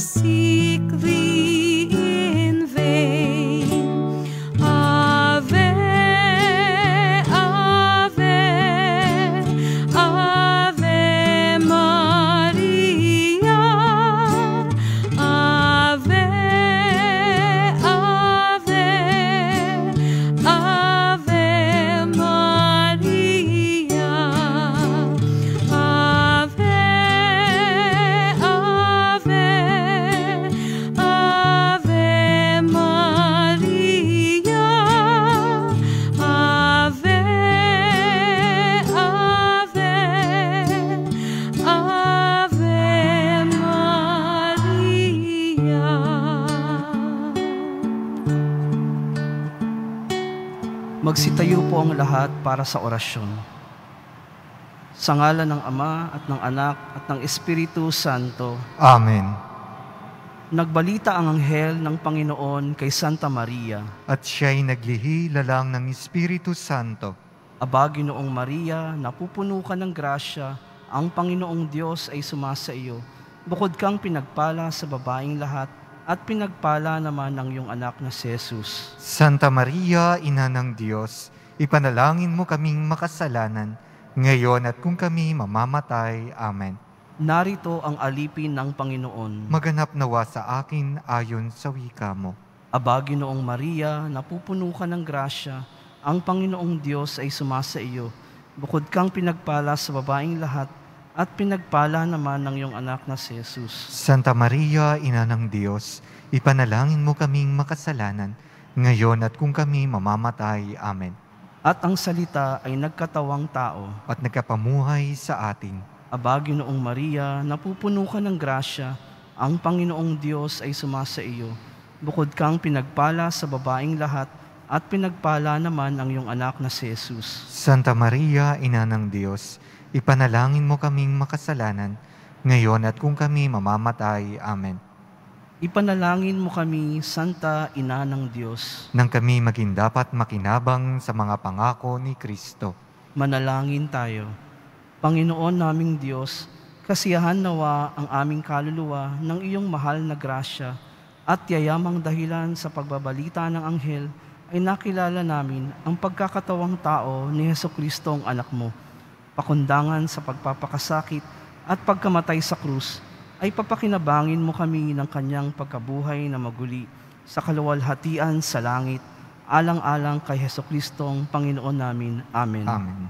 seek thee in vain. Ave, Ave, Ave Maria. Ave, Ave, Ave Maria. Ave, Ave, Ave Maria. Ave, Ave, Ave Maria. Magsitayo po ang lahat para sa orasyon. Sa ngalan ng Ama at ng Anak at ng Espiritu Santo. Amen. Nagbalita ang anghel ng Panginoon kay Santa Maria. At siya'y naglihilalang ng Espiritu Santo. Aba, Ginoong Maria, napupuno ka ng grasya, ang Panginoong Diyos ay sumasa iyo. Bukod kang pinagpala sa babaeng lahat, at pinagpala naman ang iyong anak na si Jesus. Santa Maria, Ina ng Diyos, ipanalangin mo kaming makasalanan, ngayon at kung kami mamamatay. Amen. Narito ang alipin ng Panginoon. Maganap nawa sa akin ayon sa wika mo. Aba, Ginoong Maria, napupuno ka ng grasya, ang Panginoong Diyos ay sumasa iyo. Bukod kang pinagpala sa babaeng lahat, at pinagpala naman ng iyong anak na si Jesus. Santa Maria, Ina ng Diyos, ipanalangin mo kaming makasalanan, ngayon at kung kami mamamatay. Amen. At ang salita ay nagkatawang tao. At nagkapamuhay sa atin. Aba, Ginoong Maria, napupuno ka ng grasya, ang Panginoong Diyos ay sumasa iyo. Bukod kang pinagpala sa babaeng lahat, at pinagpala naman ang iyong anak na si Jesus. Santa Maria, Ina ng Diyos, ipanalangin mo kaming makasalanan, ngayon at kung kami mamamatay. Amen. Ipanalangin mo kami, Santa Ina ng Diyos. Nang kami maging dapat makinabang sa mga pangako ni Kristo. Manalangin tayo. Panginoon naming Diyos, kasiyahan nawa ang aming kaluluwa ng iyong mahal na grasya, at yayamang dahilan sa pagbabalita ng anghel ay nakilala namin ang pagkakatawang tao ni Hesukristo ang anak mo. Pakundangan sa pagpapakasakit at pagkamatay sa krus, ay papakinabangin mo kami ng kanyang pagkabuhay na maguli sa kaluwalhatian sa langit, alang-alang kay Hesukristong Panginoon namin. Amen. Amen.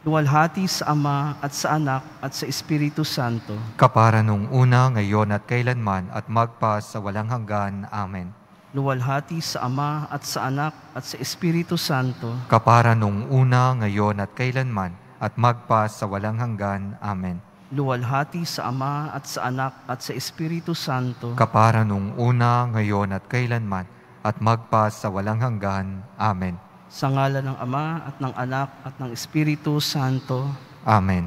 Luwalhati sa Ama at sa Anak at sa Espiritu Santo. Kapara nung una, ngayon at kailanman at magpa sa walang hanggan. Amen. Luwalhati sa Ama at sa Anak at sa Espiritu Santo. Kapara nung una, ngayon at kailanman at magpa sa walang hanggan. Amen. Luwalhati sa Ama at sa Anak at sa Espiritu Santo. Kapara nung una, ngayon at kailanman at magpa sa walang hanggan. Amen. Sa ngalan ng Ama at ng Anak at ng Espiritu Santo. Amen.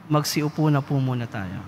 Magsiupo na po muna tayo.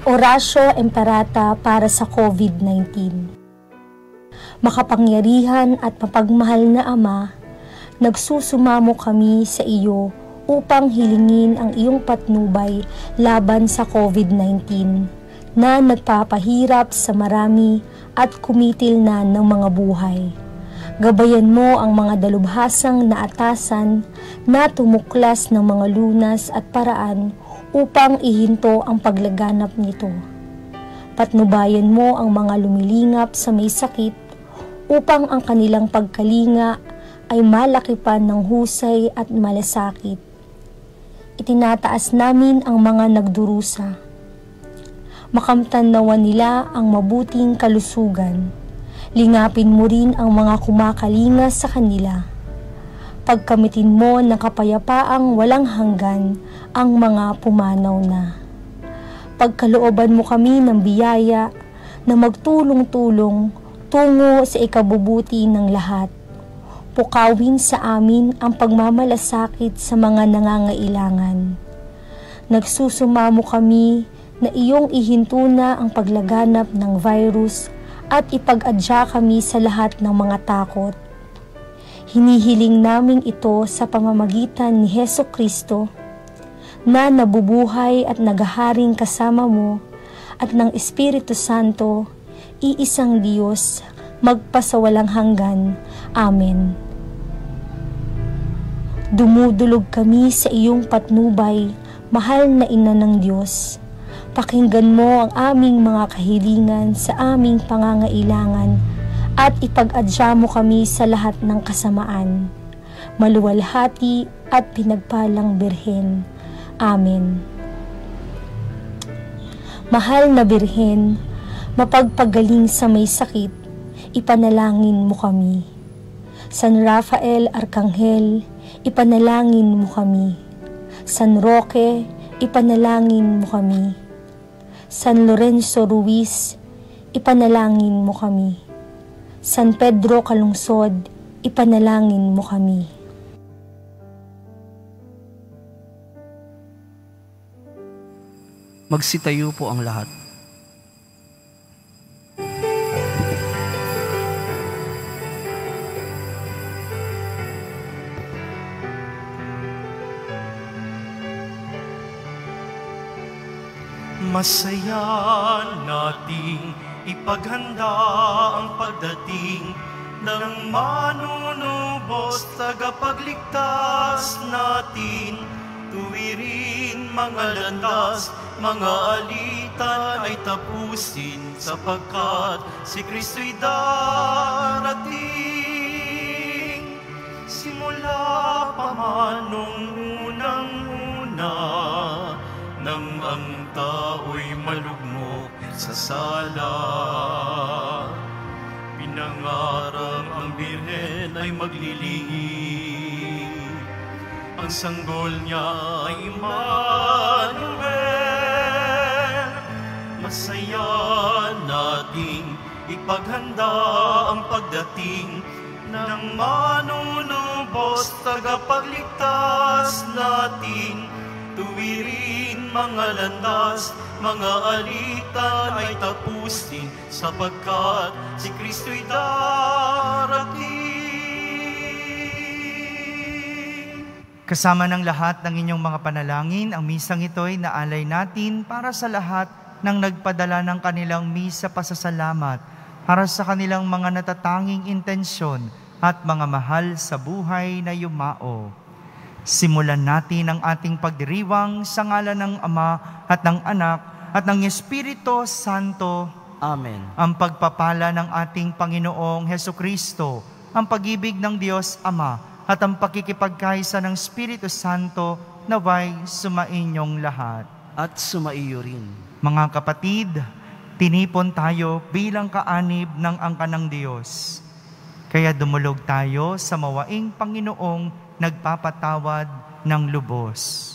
Oratio Imperata para sa COVID-19. Makapangyarihan at mapagmahal na Ama, nagsusumamo kami sa iyo upang hilingin ang iyong patnubay laban sa COVID-19 na nagpapahirap sa marami at kumitil na ng mga buhay. Gabayan mo ang mga dalubhasang naatasan na tumuklas ng mga lunas at paraan upang ihinto ang paglaganap nito. Patnubayan mo ang mga lumilingap sa may sakit upang ang kanilang pagkalinga ay malakipan ng husay at malasakit. Itinataas namin ang mga nagdurusa. Makamtan nawa nila ang mabuting kalusugan. Lingapin mo rin ang mga kumakalinga sa kanila. Pagkamitin mo ng kapayapaang walang hanggan ang mga pumanaw na. Pagkalooban mo kami ng biyaya na magtulong-tulong tungo sa ikabubuti ng lahat. Pukawin sa amin ang pagmamalasakit sa mga nangangailangan. Nagsusumamo kami na iyong ihinto na ang paglaganap ng virus at ipag-adya kami sa lahat ng mga takot. Hinihiling namin ito sa pamamagitan ni Hesukristo na nabubuhay at naghaharing kasama mo at ng Espiritu Santo, iisang Diyos, magpasawalang hanggan. Amen. Dumudulog kami sa iyong patnubay, mahal na Ina ng Diyos. Pakinggan mo ang aming mga kahilingan sa aming pangangailangan at ipag-adya mo kami sa lahat ng kasamaan. Maluwalhati at pinagpalang Birhen. Amen. Mahal na Birhen, mapagpagaling sa may sakit, ipanalangin mo kami. San Rafael Arkanghel, ipanalangin mo kami. San Roque, ipanalangin mo kami. San Lorenzo Ruiz, ipanalangin mo kami. San Pedro Calungsod, ipanalangin mo kami. Magsitayo po ang lahat. Masaya nating ipaghanda ang pagdating ng manunubos, tagapagligtas natin. Tuwirin mga landas, mga alitan ay tapusin, sapagkat si Kristo'y darating. Simula pa man nung unang-una, nang ang tao'y malugmok sa sala, pinangarang ang Birhen ay maglilingid. Ang sanggol niya ay Emmanuel. Masaya nating ipaghanda ang pagdating ng manunubos, tagapagligtas natin. Tuwirin mga landas, mga alitan ay tapusin, sapagkat si Kristo'y darating. Kasama ng lahat ng inyong mga panalangin, ang misang ito'y naalay natin para sa lahat ng nagpadala ng kanilang misa pasasalamat, para sa kanilang mga natatanging intensyon at mga mahal sa buhay na yumao. Simulan natin ang ating pagdiriwang sa ngalan ng Ama at ng Anak at ng Espiritu Santo. Amen. Ang pagpapala ng ating Panginoong Hesukristo, ang pag-ibig ng Diyos Ama at ang pakikipagkaisa ng Espiritu Santo naway sumainyong lahat. At sumaiyo rin. Mga kapatid, tinipon tayo bilang kaanib ng angkan ng Diyos. Kaya dumulog tayo sa mawaing Panginoong nagpapatawad ng lubos.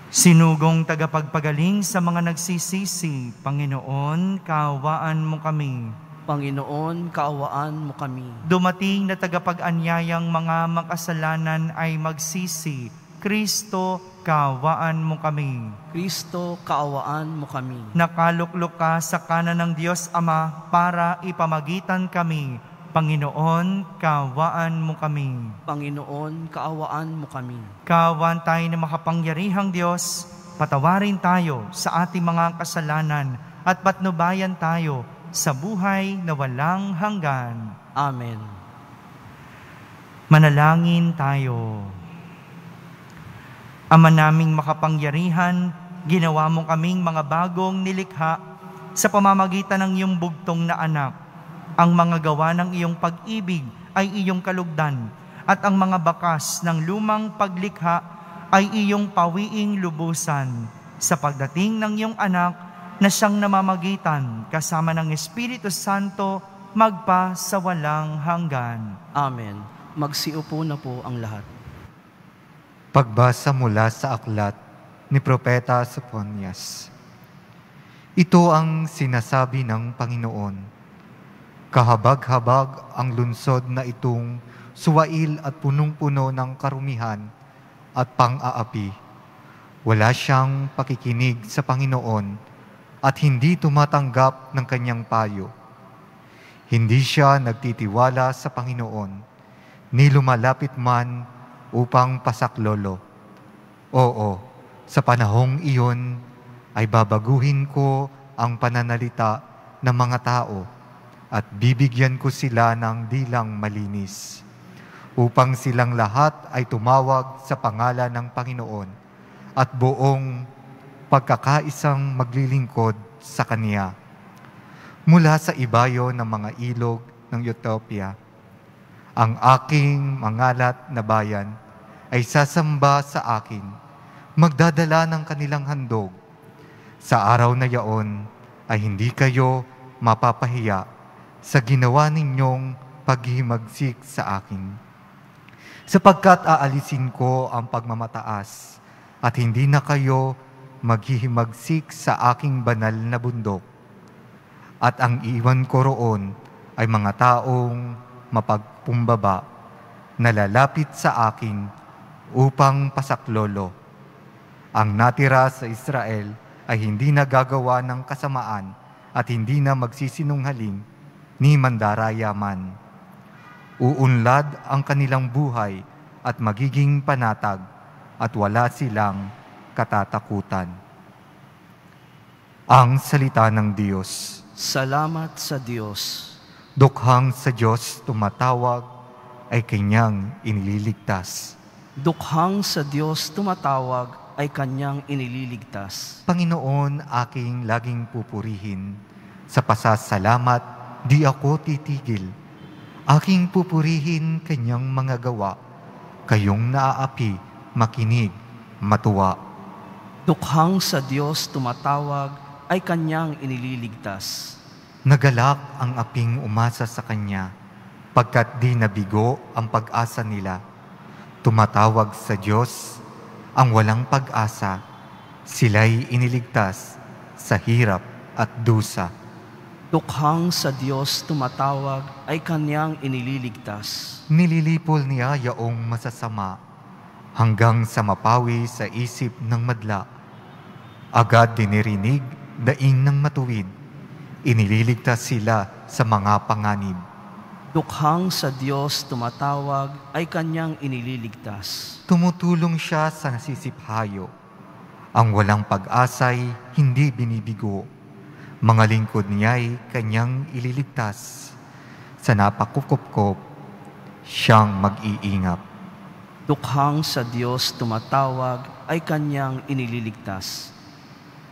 Sinugong tagapagpagaling sa mga nagsisisi, Panginoon, kaawaan mo kami. Panginoon, kaawaan mo kami. Dumating na tagapag-anyayang mga makasalanan ay magsisi, Kristo, kaawaan mo kami. Kristo, kaawaan mo kami. Nakaluklok ka sa kanan ng Diyos Ama para ipamagitan kami. Panginoon, kaawaan mo kami. Panginoon, kaawaan mo kami. Kaawaan tayo na makapangyarihang Diyos, patawarin tayo sa ating mga kasalanan at patnubayan tayo sa buhay na walang hanggan. Amen. Manalangin tayo. Ama naming makapangyarihan, ginawa mo kaming mga bagong nilikha sa pamamagitan ng iyong bugtong na anak. Ang mga gawa ng iyong pag-ibig ay iyong kalugdan, at ang mga bakas ng lumang paglikha ay iyong pawiing lubusan. Sa pagdating ng iyong anak na siyang namamagitan kasama ng Espiritu Santo, magpa sa walang hanggan. Amen. Magsiupo na po ang lahat. Pagbasa mula sa aklat ni Propeta Sophonias. Ito ang sinasabi ng Panginoon. Kahabag-habag ang lunsod na itong suwail at punong-puno ng karumihan at pang-aapi. Wala siyang pakikinig sa Panginoon at hindi tumatanggap ng kanyang payo. Hindi siya nagtitiwala sa Panginoon, ni lumalapit man upang pasaklolo. Oo, sa panahong iyon ay babaguhin ko ang pananalita ng mga tao at bibigyan ko sila ng dilang malinis, upang silang lahat ay tumawag sa pangalan ng Panginoon at buong pagkakaisang maglilingkod sa Kaniya. Mula sa ibayo ng mga ilog ng Ethiopia, ang aking mangalat na bayan ay sasamba sa akin, magdadala ng kanilang handog. Sa araw na yaon ay hindi kayo mapapahiya sa ginawa ninyong paghihimagsik sa akin. Sapagkat aalisin ko ang pagmamataas at hindi na kayo maghihimagsik sa aking banal na bundok. At ang iwan ko roon ay mga taong mapagpumbaba na lalapit sa akin upang pasaklolo. Ang natira sa Israel ay hindi na gagawa ng kasamaan at hindi na magsisinungaling ni mandaraya man. Uunlad ang kanilang buhay at magiging panatag at wala silang katatakutan. Ang salita ng Diyos. Salamat sa Diyos. Dukhang sa Diyos tumatawag ay Kanyang inililigtas. Dukhang sa Diyos tumatawag ay Kanyang inililigtas. Panginoon, aking laging pupurihin. Sa pasasalamat, di ako titigil. Aking pupurihin Kanyang mga gawa. Kayong naaapi, makinig, matuwa. Dukhang sa Diyos tumatawag ay Kanyang inililigtas. Nagalak ang aping umasa sa Kanya, pagkat di nabigo ang pag-asa nila. Tumatawag sa Diyos ang walang pag-asa, sila'y iniligtas sa hirap at dusa. Dukhang sa Diyos tumatawag ay Kanyang inililigtas. Nililipol niya yaong masasama, hanggang sa mapawi sa isip ng madla. Agad dinirinig daing ng matuwid, inililigtas sila sa mga panganib. Dukhang sa Diyos tumatawag ay Kanyang inililigtas. Tumutulong siya sa nasisiphayo. Ang walang pag-asa'y hindi binibigo. Mga lingkod niya'y Kanyang ililigtas. Sa napakukupkop, siyang mag-iingap. Dukhang sa Diyos tumatawag ay Kanyang inililigtas.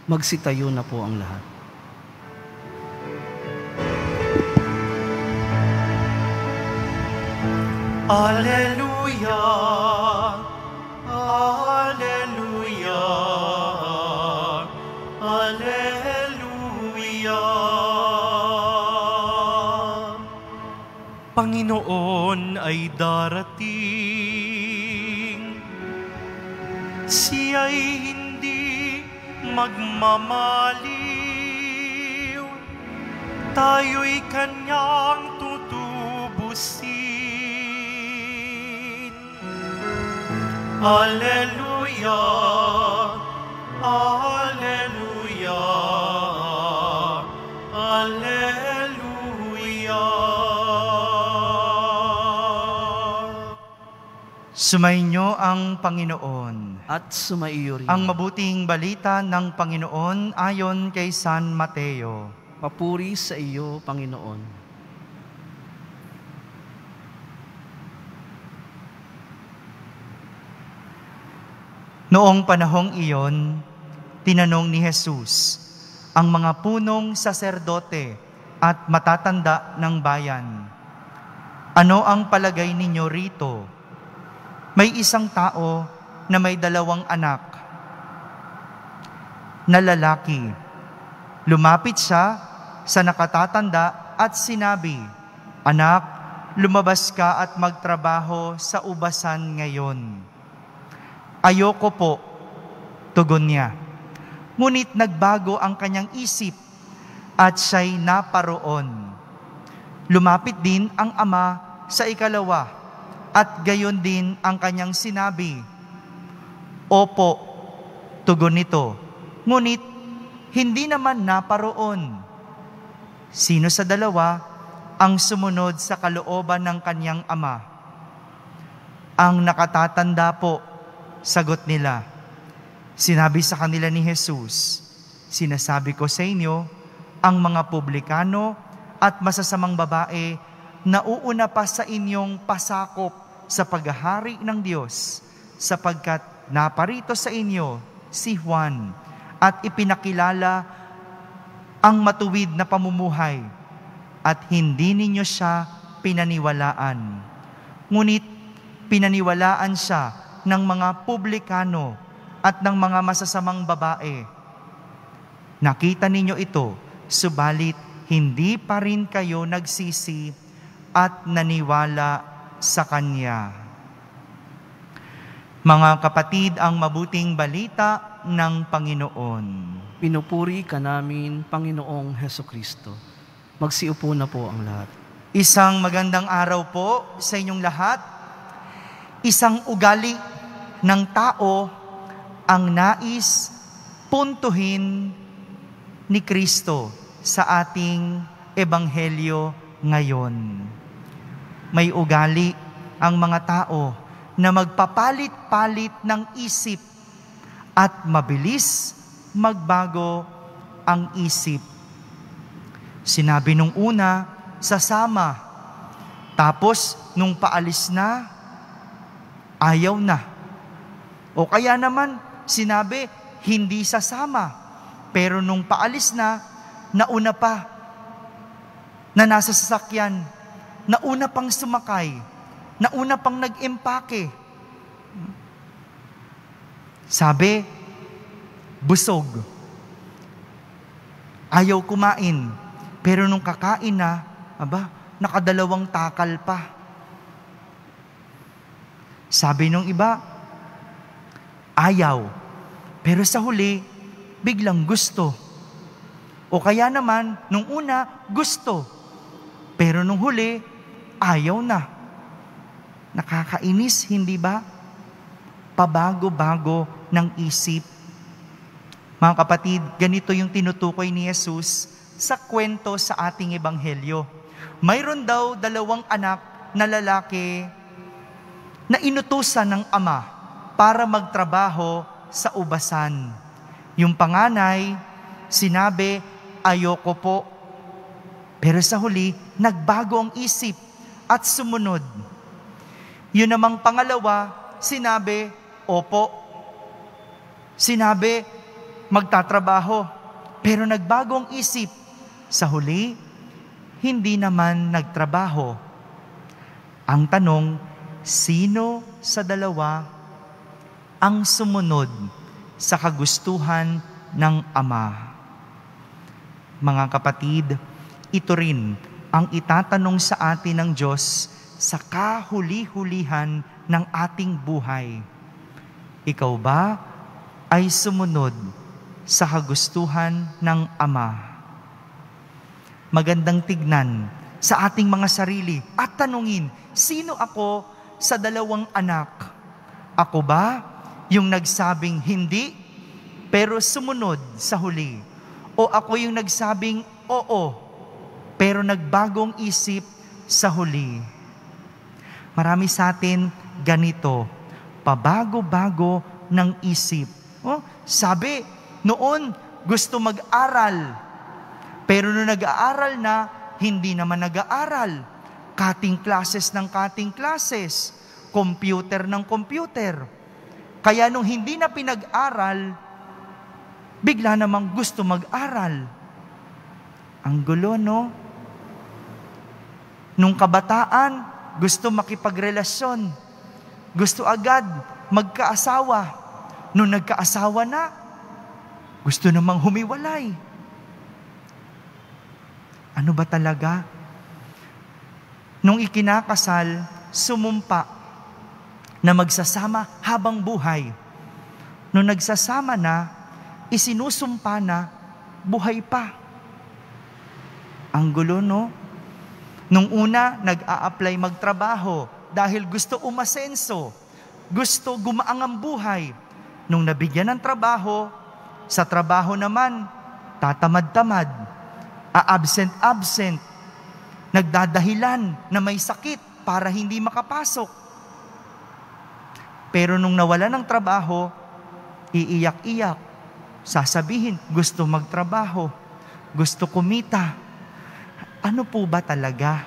Magsitayo na po ang lahat. Alleluia, Alleluia, Alleluia. Panginoon ay darating, siya'y hindi magmamaliw, tayo'y Kanyang tutubusin. Alleluia, Alleluia, Alleluia. Sumainyo ang Panginoon. At sumaiyo rin. Ang mabuting balita ng Panginoon ayon kay San Mateo. Papuri sa iyo, Panginoon. Noong panahong iyon, tinanong ni Jesus ang mga punong saserdote at matatanda ng bayan, "Ano ang palagay ninyo rito? May isang tao na may 2 anak na lalaki. Lumapit siya sa nakatatanda at sinabi, 'Anak, lumabas ka at magtrabaho sa ubasan ngayon.' 'Ayoko po,' tugon niya. Ngunit nagbago ang kanyang isip at siya'y naparoon. Lumapit din ang ama sa ikalawa at gayon din ang kanyang sinabi. 'Opo,' tugon nito, ngunit hindi naman naparoon. Sino sa 2 ang sumunod sa kalooban ng kanyang ama?" "Ang nakatatanda po," sagot nila. Sinabi sa kanila ni Jesus, "Sinasabi ko sa inyo, ang mga publikano at masasamang babae nauuna pa sa inyong pasakop sa paghahari ng Diyos, sapagkat naparito sa inyo si Juan at ipinakilala ang matuwid na pamumuhay at hindi ninyo siya pinaniwalaan. Ngunit pinaniwalaan siya ng mga publikano at ng mga masasamang babae. Nakita ninyo ito, subalit hindi pa rin kayo nagsisi at naniwala sa Kanya." Mga kapatid, ang mabuting balita ng Panginoon. Pinupuri ka namin, Panginoong Hesukristo. Magsiupo na po ang lahat. Isang magandang araw po sa inyong lahat. Isang ugali ng tao ang nais puntuhin ni Kristo sa ating ebanghelyo ngayon. May ugali ang mga tao na magpapalit-palit ng isip at mabilis magbago ang isip. Sinabi nung una, sasama. Tapos, nung paalis na, ayaw na. O kaya naman, sinabi, hindi sasama. Pero nung paalis na, nauna pa na nasa sasakyan, nauna pang sumakay, nauna pang nag-empake. Sabi, busog. Ayaw kumain. Pero nung kakain na, nakadalawang takal pa. Sabi nung iba, ayaw. Pero sa huli, biglang gusto. O kaya naman, nung una, gusto. Pero nung huli, ayaw na. Nakakainis, hindi ba? Pabago-bago ng isip. Mga kapatid, ganito yung tinutukoy ni Jesus sa kwento sa ating ebanghelyo. Mayroon daw 2 anak na lalaki na inutusan ng ama para magtrabaho sa ubasan. Yung panganay, sinabi, ayoko po. Pero sa huli, nagbago ang isip at sumunod. Yun namang pangalawa, sinabi, opo. Sinabi, magtatrabaho. Pero nagbago ang isip. Sa huli, hindi naman nagtrabaho. Ang tanong, sino sa 2 ang sumunod sa kagustuhan ng Ama? Mga kapatid, ito rin ang itatanong sa atin ng Diyos sa kahuli-hulihan ng ating buhay. Ikaw ba ay sumunod sa kagustuhan ng Ama? Magandang tignan sa ating mga sarili at tanungin, sino ako sa 2 anak? Ako ba yung nagsabing hindi, pero sumunod sa huli? O ako yung nagsabing oo, pero nagbagong isip sa huli? Marami sa atin ganito, pabago-bago ng isip. Sabi, noon gusto mag-aral, pero nung nag-aaral na, hindi naman nag-aaral. Cutting classes ng cutting classes, computer ng computer. Kaya nung hindi na pinag-aral, bigla namang gusto mag-aral. Ang gulo, no? Nung kabataan, gusto makipagrelasyon. Gusto agad magkaasawa. Nung nagkaasawa na, gusto namang humiwalay. Ano ba talaga? Nung ikinakasal, sumumpa na magsasama habang buhay. Nung nagsasama na, isinusumpa na buhay pa. Ang gulo, no? Nung una, nag-a-apply magtrabaho dahil gusto umasenso, gusto gumaang ang buhay. Nung nabigyan ng trabaho, sa trabaho naman, tatamad-tamad, a-absent-absent, nagdadahilan na may sakit para hindi makapasok. Pero nung nawala ng trabaho, iiyak-iyak, sasabihin, gusto magtrabaho, gusto kumita. Ano po ba talaga?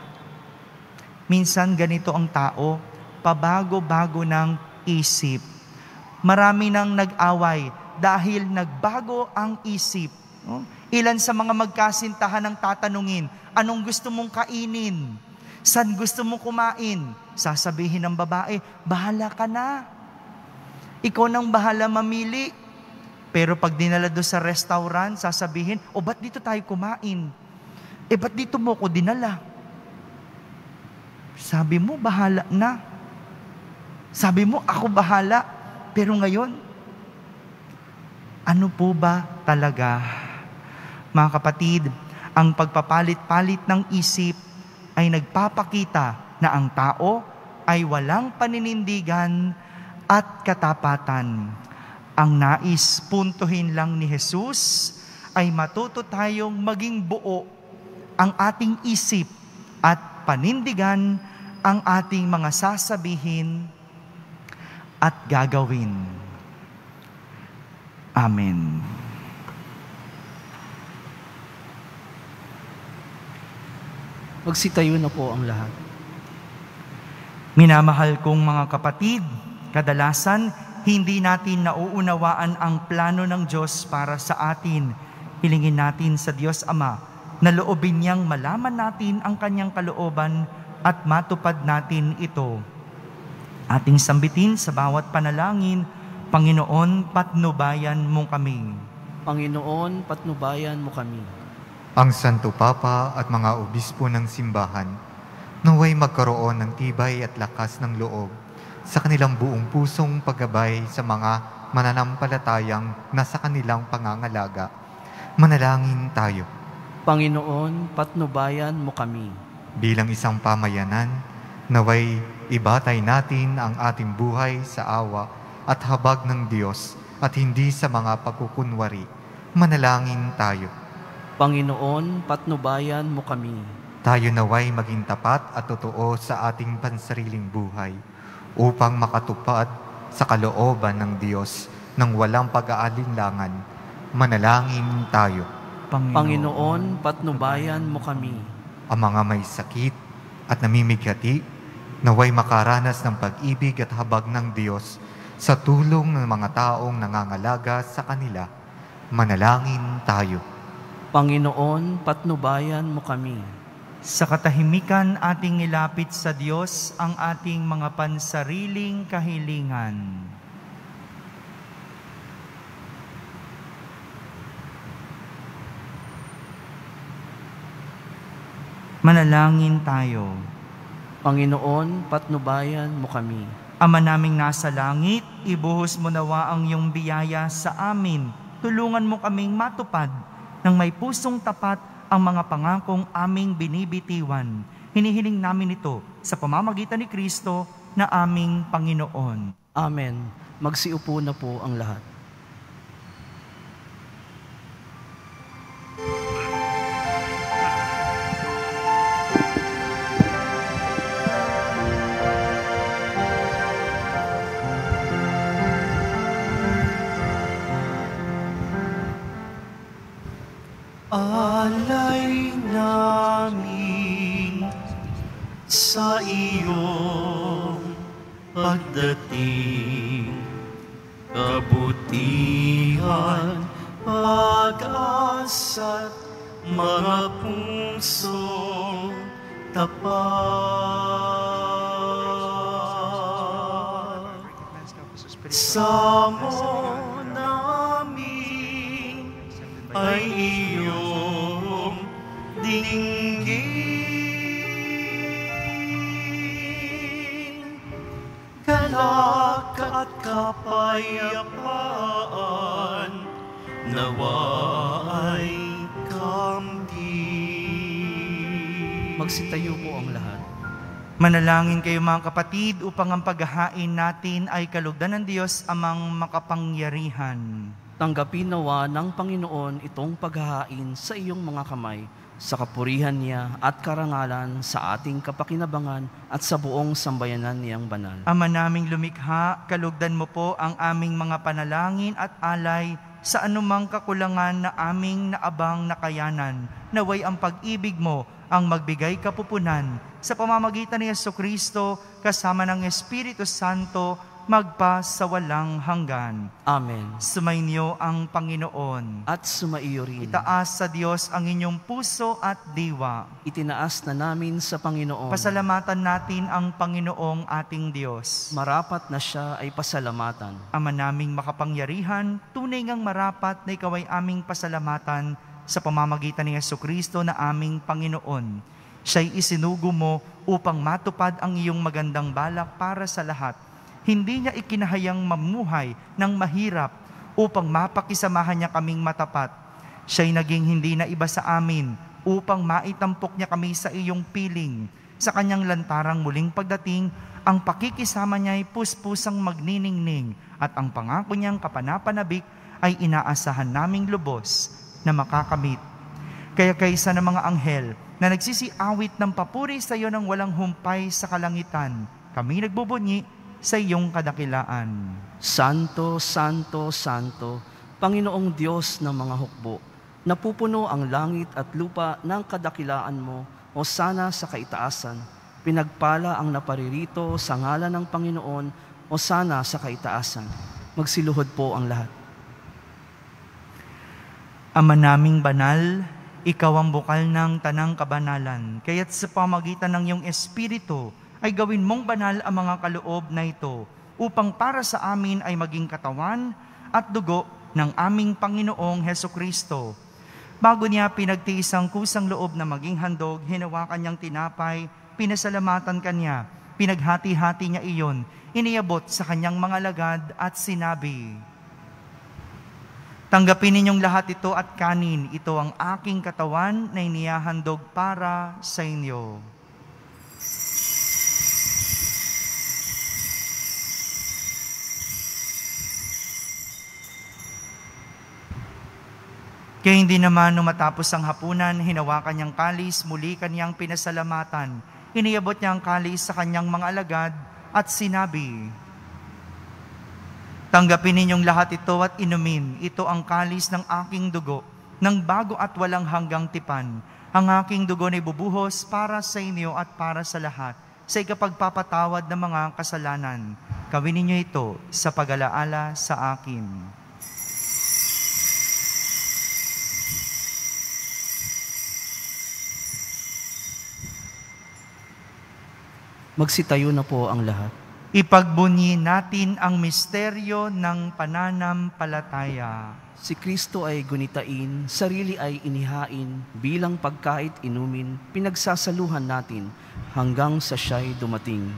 Minsan ganito ang tao, pabago-bago ng isip. Marami nang nag-away dahil nagbago ang isip. Ilan sa mga magkasintahan ang tatanungin, anong gusto mong kainin? Saan gusto mong kumain? Sasabihin ng babae, bahala ka na. Ikaw nang bahala mamili. Pero pag dinala doon sa restaurant, sasabihin, ba't dito tayo kumain? Ba't dito mo ko dinala? Sabi mo, bahala na. Sabi mo, ako bahala. Pero ngayon, ano po ba talaga? Mga kapatid, ang pagpapalit-palit ng isip ay nagpapakita na ang tao ay walang paninindigan at katapatan. Ang nais puntuhin lang ni Jesus ay matuto tayong maging buo ang ating isip at panindigan ang ating mga sasabihin at gagawin. Amen. Magsitayo na po ang lahat. Minamahal kong mga kapatid, kadalasan hindi natin nauunawaan ang plano ng Diyos para sa atin. Hilingin natin sa Diyos Ama na loobin niyang malaman natin ang kanyang kalooban at matupad natin ito. Ating sambitin sa bawat panalangin, Panginoon, patnubayan mo kami. Panginoon, patnubayan mo kami. Ang Santo Papa at mga obispo ng simbahan, naway magkaroon ng tibay at lakas ng loob sa kanilang buong pusong paggabay sa mga mananampalatayang nasa kanilang pangangalaga. Manalangin tayo. Panginoon, patnubayan mo kami. Bilang isang pamayanan, naway ibatay natin ang ating buhay sa awa at habag ng Diyos at hindi sa mga pagkukunwari. Manalangin tayo. Panginoon, patnubayan mo kami. Tayo naway maging tapat at totoo sa ating pansariling buhay upang makatupad sa kalooban ng Diyos ng walang pag-aalinlangan. Manalangin tayo. Panginoon, patnubayan mo kami. Ang mga may sakit at namimighati, naway makaranas ng pag-ibig at habag ng Diyos sa tulong ng mga taong nangangalaga sa kanila. Manalangin tayo. Panginoon, patnubayan mo kami. Sa katahimikan ating ilapit sa Diyos ang ating mga pansariling kahilingan. Manalangin tayo. Panginoon, patnubayan mo kami. Ama naming nasa langit, ibuhos mo nawa ang iyong biyaya sa amin. Tulungan mo kaming matupad ng may pusong tapat ang mga pangakong aming binibitiwan. Hinihiling namin ito sa pamamagitan ni Kristo na aming Panginoon. Amen. Magsiupo na po ang lahat. Alay namin sa iyong pagdating, kabutihan, pag-asa't mga pusong tapat. Samo namin ay iyong dinggin, galak at kapayapaan nawa ay kamtin. Magsitayo po ang lahat. Manalangin kayo mga kapatid upang ang paghahain natin ay kalugdan ng Diyos amang makapangyarihan. Tanggapin nawa ng Panginoon itong paghahain sa iyong mga kamay, sa kapurihan niya at karangalan sa ating kapakinabangan at sa buong sambayanan niyang banal. Ama naming lumikha, kalugdan mo po ang aming mga panalangin at alay sa anumang kakulangan na aming naabang nakayanan. Naway ang pag-ibig mo ang magbigay kapupunan sa pamamagitan ni Jesucristo kasama ng Espiritu Santo magpa sa walang hanggan. Amen. Sumainyo ang Panginoon. At sumaiyo rin. Itaas sa Diyos ang inyong puso at diwa. Itinaas na namin sa Panginoon. Pasalamatan natin ang Panginoong ating Diyos. Marapat na siya ay pasalamatan. Ama naming makapangyarihan, tunay ngang marapat na ikaw ay aming pasalamatan sa pamamagitan ni Jesucristo na aming Panginoon. Siya'y isinugo mo upang matupad ang iyong magandang balak para sa lahat. Hindi niya ikinahayang mamuhay ng mahirap upang mapakisamahan niya kaming matapat. Siya'y naging hindi na iba sa amin upang maitampok niya kami sa iyong piling. Sa kanyang lantarang muling pagdating, ang pakikisama niya ay puspusang magniningning at ang pangako niyang kapanapanabik ay inaasahan naming lubos na makakamit. Kaya kaysa ng mga anghel na nagsisiawit ng papuri sa iyo ng walang humpay sa kalangitan, kami nagbubunyi sa iyong kadakilaan. Santo, Santo, Santo, Panginoong Diyos ng mga hukbo, napupuno ang langit at lupa ng kadakilaan mo, o sana sa kaitaasan. Pinagpala ang naparirito sa ngalan ng Panginoon, o sana sa kaitaasan. Magsiluhod po ang lahat. Ama naming banal, ikaw ang bukal ng tanang kabanalan, kaya't sa pamagitan ng iyong Espiritu, ay gawin mong banal ang mga kaloob na ito, upang para sa amin ay maging katawan at dugo ng aming Panginoong Hesukristo. Bago niya pinagtiis ang kusang loob na maging handog, hinawakan niyang tinapay, pinasalamatan kanya, pinaghati-hati niya iyon, iniabot sa kanyang mga lagad at sinabi, "Tanggapin ninyong lahat ito at kanin, ito ang aking katawan na inihahandog para sa inyo." Kaya hindi naman nung matapos ang hapunan, hinawakan niyang kalis, muli kanyang pinasalamatan. Iniabot niya ang kalis sa kanyang mga alagad at sinabi, "Tanggapin ninyong lahat ito at inumin. Ito ang kalis ng aking dugo, ng bago at walang hanggang tipan. Ang aking dugo na ibubuhos para sa inyo at para sa lahat, sa ikapagpapatawad ng mga kasalanan. Gawin ninyo ito sa pag-alaala sa akin." Magsitayo na po ang lahat. Ipagbunyi natin ang misteryo ng pananampalataya. Si Kristo ay gunitain, sarili ay inihain, bilang pagkait inumin, pinagsasaluhan natin hanggang sa siya'y dumating.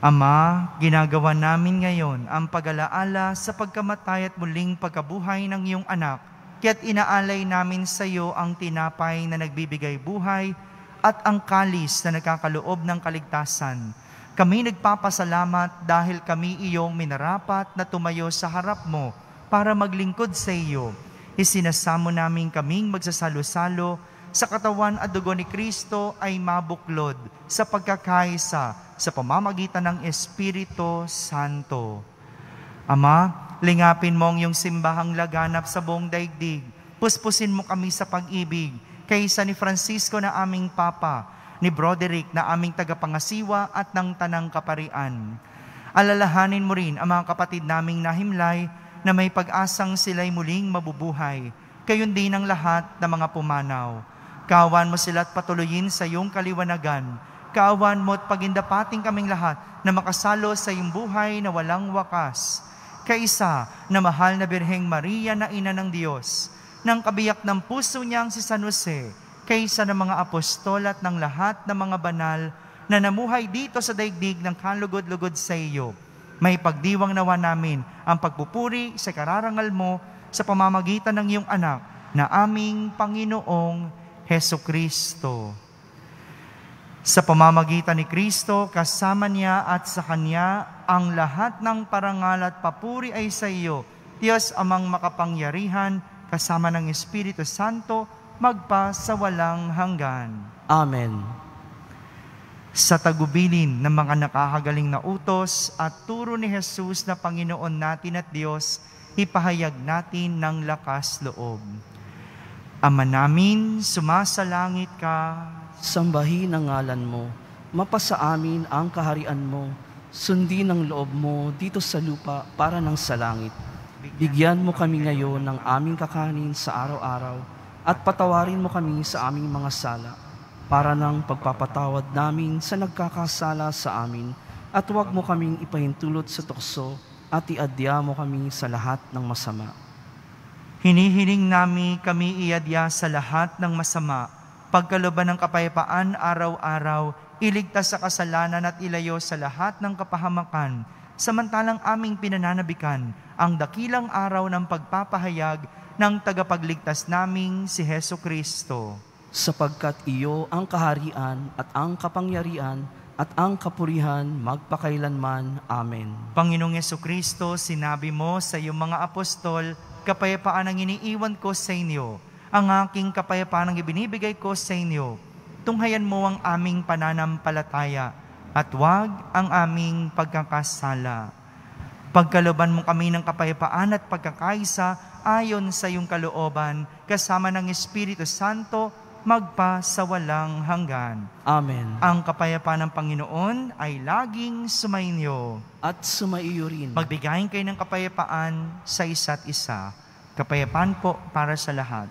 Ama, ginagawa namin ngayon ang pag-alaala sa pagkamatay at muling pagkabuhay ng iyong anak, kaya't inaalay namin sa iyo ang tinapay na nagbibigay buhay at ang kalis na nagkakaloob ng kaligtasan. Kami nagpapasalamat dahil kami iyong minarapat na tumayo sa harap mo para maglingkod sa iyo. Isinasamo namin kaming magsasalo-salo sa katawan at dugo ni Kristo ay mabuklod sa pagkakaisa sa pamamagitan ng Espiritu Santo. Ama, lingapin mo ang iyong simbahang laganap sa buong daigdig. Puspusin mo kami sa pag-ibig kaysa ni Francisco na aming Papa, ni Broderick na aming tagapangasiwa at ng Tanang Kaparian. Alalahanin mo rin ang mga kapatid naming nahimlay na may pag-asang sila'y muling mabubuhay. Gayon din ang lahat ng mga pumanaw. Kaawan mo sila at patuloyin sa iyong kaliwanagan. Kaawan mo at pagindapating kaming lahat na makasalo sa iyong buhay na walang wakas. Kaisa na mahal na Birheng Maria na Ina ng Diyos, ng kabiyak ng puso niyang si San Jose, kaysa ng mga apostol at ng lahat ng mga banal na namuhay dito sa daigdig ng kalugod-lugod sa iyo. May pagdiwang nawa namin ang pagpupuri sa kararangal mo sa pamamagitan ng iyong anak na aming Panginoong Hesukristo. Sa pamamagitan ni Kristo, kasama niya at sa Kanya, ang lahat ng parangal at papuri ay sa iyo, Diyos amang makapangyarihan, kasama ng Espiritu Santo, magpa sa walang hanggan. Amen. Sa tagubilin ng mga nakakagaling na utos at turo ni Jesus na Panginoon natin at Diyos, ipahayag natin ng lakas loob. Ama namin, sumasalangit ka. Sambahin ang ngalan mo, mapasa amin ang kaharian mo, sundin ang loob mo dito sa lupa para ng sa langit. Bigyan mo kami ngayon ng aming kakanin sa araw-araw, at patawarin mo kami sa aming mga sala, para ng pagpapatawad namin sa nagkakasala sa amin, at huwag mo kaming ipahintulot sa tukso, at iadya mo kami sa lahat ng masama. Hinihiling namin kami iadya sa lahat ng masama, pagkalooban ng kapayapaan araw-araw, iligtas sa kasalanan at ilayo sa lahat ng kapahamakan, samantalang aming pinananabikan ang dakilang araw ng pagpapahayag ng tagapagligtas naming si Hesukristo. Sapagkat iyo ang kaharian at ang kapangyarihan at ang kapurihan magpakailanman. Amen. Panginoong Hesukristo, sinabi mo sa iyong mga apostol, kapayapaan ang iniiwan ko sa inyo, ang aking kapayapaan ang ibinibigay ko sa inyo. Tunghayan mo ang aming pananampalataya at huwag ang aming pagkakasala. Pagkalooban mo kami ng kapayapaan at pagkakaisa ayon sa iyong kalooban, kasama ng Espiritu Santo, magpa sa walang hanggan. Amen. Ang kapayapaan ng Panginoon ay laging sumainyo. At sumaiyo rin. Magbigayin kayo ng kapayapaan sa isa't isa. Kapayapaan po para sa lahat.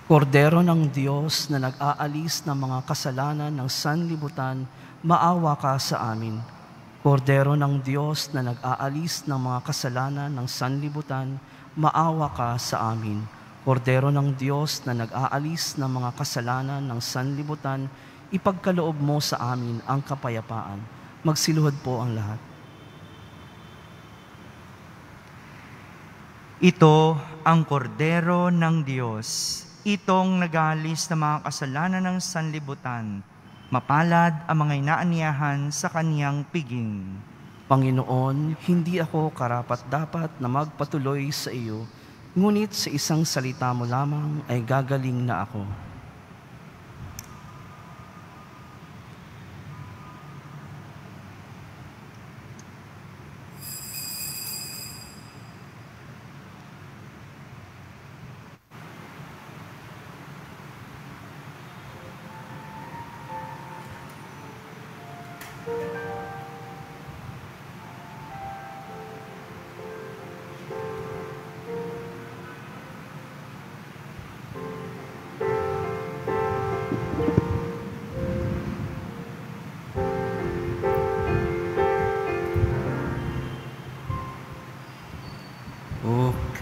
Kordero ng Diyos na nag-aalis ng mga kasalanan ng sanlibutan, maawa ka sa amin. Kordero ng Diyos na nag-aalis ng mga kasalanan ng sanlibutan, maawa ka sa amin. Kordero ng Diyos na nag-aalis ng mga kasalanan ng sanlibutan, ipagkaloob mo sa amin ang kapayapaan. Magsiluhod po ang lahat. Ito ang kordero ng Diyos, itong nag-aalis ng mga kasalanan ng sanlibutan. Mapalad ang mga inaaniyahan sa kaniyang piging. Panginoon, hindi ako karapat-dapat na magpatuloy sa iyo, ngunit sa isang salita mo lamang ay gagaling na ako.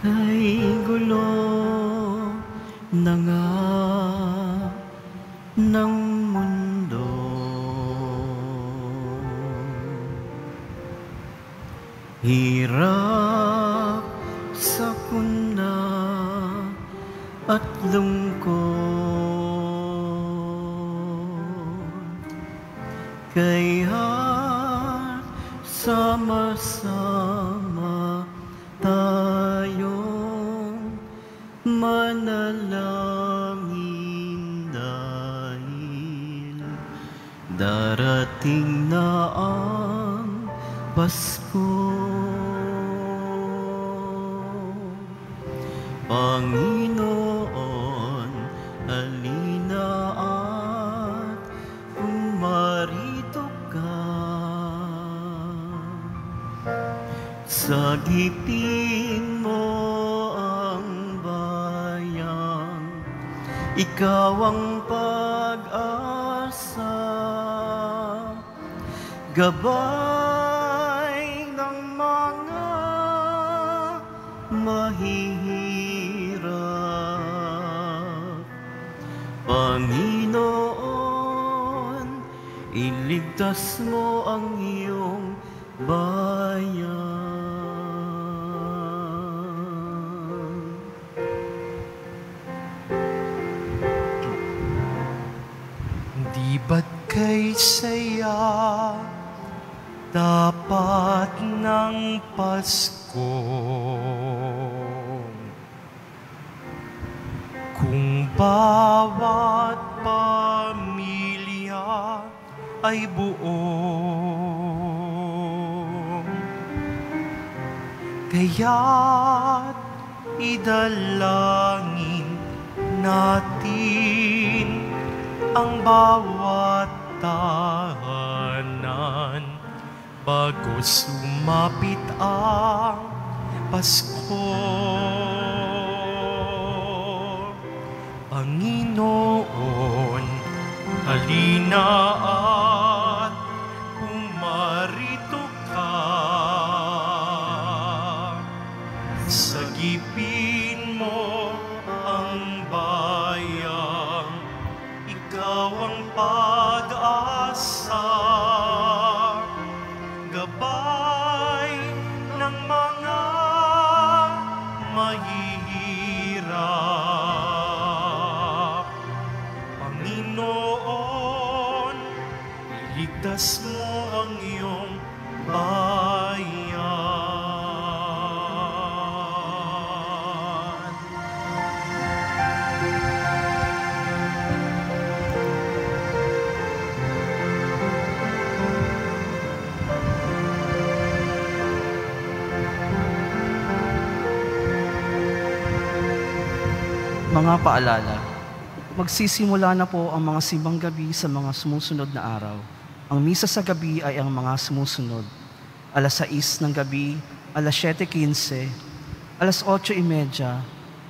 Kay gulo na nga ng mundo, hirap, sakuna at lungkot, Sama-sama tayong manalangin dahil darating na ang Pasko. Panginoon, halina at pumarito ka. Sagipin mo ang bayan, ikaw ang pag-asa, gabay ng mga mahihirap. Panginoon, iligtas mo ang iyong bayan. Di ba't kay saya dapat ng Pasko? Kung bawat pamilya ay buo, kaya't idalangin natin ang bawat tahanan bago sumapit ang Pasko. Panginoon, halina at pumarito ka. Sagipin mo ang bayan, ikaw ang pag-asa, gabay ng mga mahihirap. Panginoon, iligtas mo ang iyong bayan. Mga paalala, magsisimula na po ang mga simbang gabi sa mga sumusunod na araw. Ang misa sa gabi ay ang mga sumusunod. Alas 6 ng gabi, alas 7:15, alas 8:30,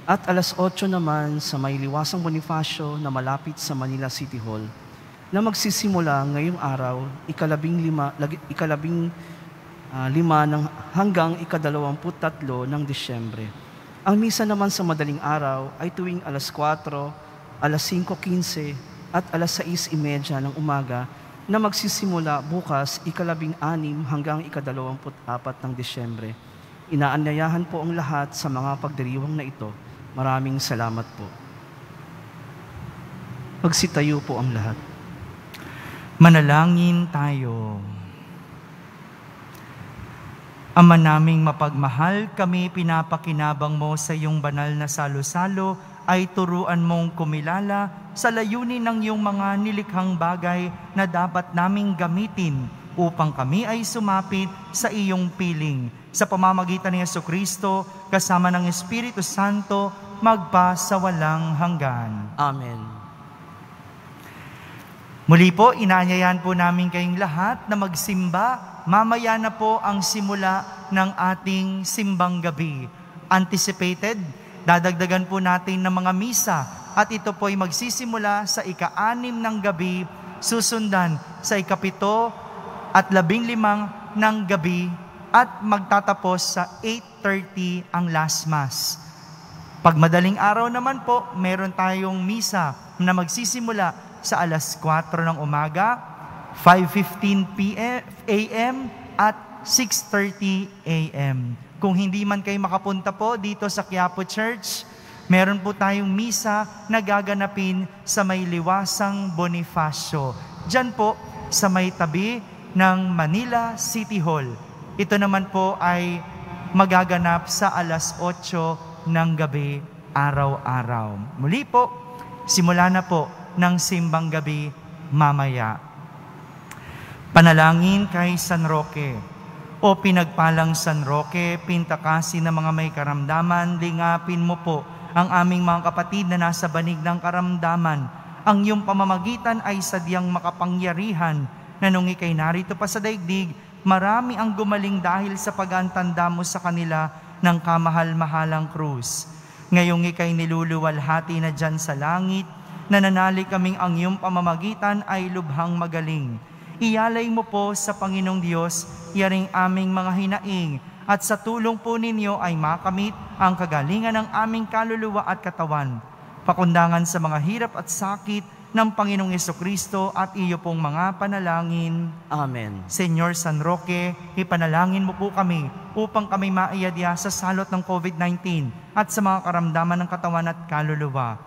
at alas 8 naman sa may Liwasang Bonifacio na malapit sa Manila City Hall, na magsisimula ngayong araw, ikalabing lima hanggang ika-23 ng Disyembre. Ang misa naman sa madaling araw ay tuwing alas 4, alas 5:15 at alas 6:30 ng umaga na magsisimula bukas ika-16 hanggang ika-24 ng Disyembre. Inaanyayahan po ang lahat sa mga pagdiriwang na ito. Maraming salamat po. Magsitayo po ang lahat. Manalangin tayo. Ama naming mapagmahal, kami pinapakinabang mo sa iyong banal na salo-salo ay turuan mong kumilala sa layunin ng iyong mga nilikhang bagay na dapat naming gamitin upang kami ay sumapit sa iyong piling. Sa pamamagitan ni Jesucristo, kasama ng Espiritu Santo, magpa sa walang hanggan. Amen. Muli po, inaanyayahan po namin kayong lahat na magsimba. Mamaya na po ang simula ng ating simbang gabi. Anticipated, dadagdagan po natin ng mga misa at ito po ay magsisimula sa ika-6 ng gabi, susundan sa ika-7 at 15 ng gabi at magtatapos sa 8:30 ang last mass. Pag madaling araw naman po, meron tayong misa na magsisimula sa alas 4 ng umaga, 5:15 a.m. at 6:30 a.m. Kung hindi man kayo makapunta po dito sa Quiapo Church, meron po tayong misa na gaganapin sa may Liwasang Bonifacio. Diyan po sa may tabi ng Manila City Hall. Ito naman po ay magaganap sa alas 8 ng gabi araw-araw. Muli po, simula na po ng simbang gabi mamaya. Panalangin kay San Roque. O pinagpalang San Roque, pintakasi ng mga may karamdaman, lingapin mo po ang aming mga kapatid na nasa banig ng karamdaman. Ang iyong pamamagitan ay sadyang makapangyarihan na nung ikay narito pa sa daigdig, marami ang gumaling dahil sa pag-antanda mo sa kanila ng kamahal-mahalang krus. Ngayong ikay niluluwalhati na dyan sa langit, nananalig kaming ang iyong pamamagitan ay lubhang magaling. Iyalay mo po sa Panginoong Diyos, yaring aming mga hinaing, at sa tulong po ninyo ay makamit ang kagalingan ng aming kaluluwa at katawan. Pakundangan sa mga hirap at sakit ng Panginoong Jesucristo at iyo pong mga panalangin. Amen. Señor San Roque, ipanalangin mo po kami upang kami maiyadya sa salot ng COVID-19 at sa mga karamdaman ng katawan at kaluluwa.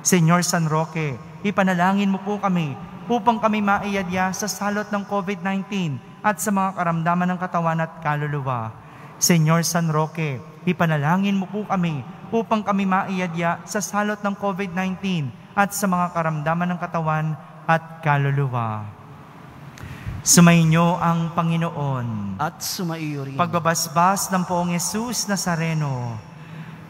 Señor San Roque, ipanalangin mo po kami upang kami maiyadya sa salot ng COVID-19 at sa mga karamdaman ng katawan at kaluluwa. Señor San Roque, ipanalangin mo po kami upang kami maiyadya sa salot ng COVID-19 at sa mga karamdaman ng katawan at kaluluwa. Sumainyo ang Panginoon. At sumaiyo rin. Pagbabasbas ng Poong Yesus Nazareno.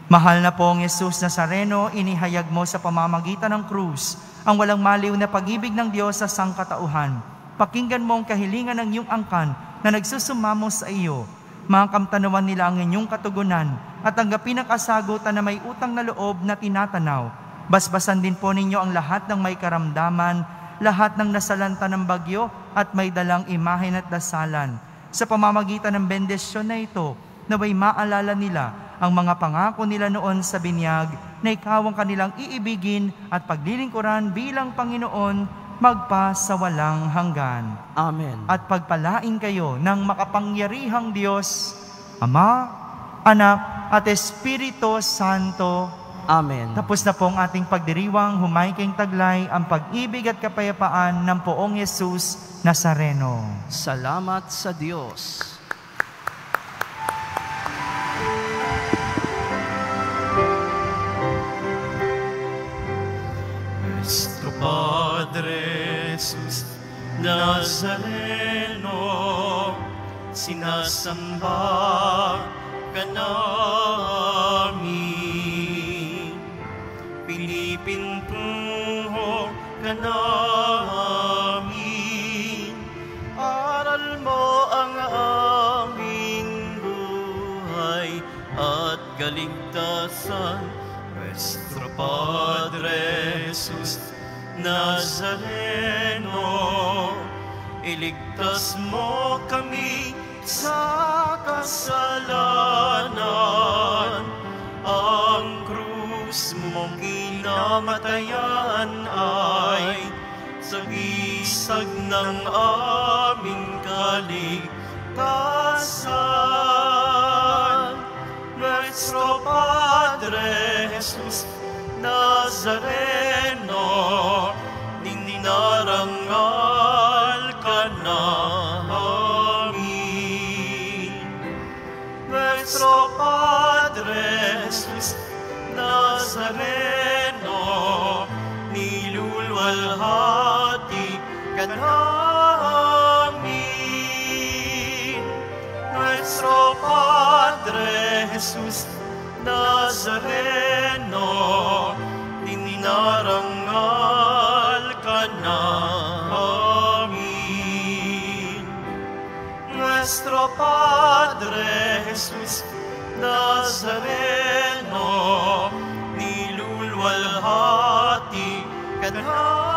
Mahal na Poong Yesus Nazareno, inihayag mo sa pamamagitan ng krus ang walang maliw na pag-ibig ng Diyos sa sangkatauhan. Pakinggan mo ang kahilingan ng iyong angkan na nagsusumamo sa iyo. Makamtanawan nila ang inyong katugunan at tanggapin ang kasagutan na may utang na loob na tinatanaw. Basbasan din po ninyo ang lahat ng may karamdaman, lahat ng nasalanta ng bagyo at may dalang imahen at dasalan. Sa pamamagitan ng bendisyon na ito, naway maalala nila ang mga pangako nila noon sa binyag na ikaw ang kanilang iibigin at paglilingkuran bilang Panginoon magpa sa walang hanggan. Amen. At pagpalain kayo ng makapangyarihang Diyos, Ama, Anak, at Espiritu Santo. Amen. Tapos na po ang ating pagdiriwang, humaykeng taglay ang pag-ibig at kapayapaan ng Poong Yesus Nazareno. Salamat sa Diyos. Nuestro Padre Jesus Nazareno, sinasamba ka namin, pinipintuho ka namin, aral mo ang aming buhay at kaligtasan. Nuestro Padre Jesus Nazareno, iligtas mo kami sa kasalanan. Ang krus mo kinamatayan ay sagisag ng aming kaligtasan. Nuestro Padre Jesus Nazareno, nindinarangal ka namin. Nuestro Padre Jesus Nazareno, niluluwalhati ka namin. Nuestro Padre Jesus Nazareno, nindinarangal ka namin. Nuestro Padre Jesus Nazareno, niluluwalhati ka namin.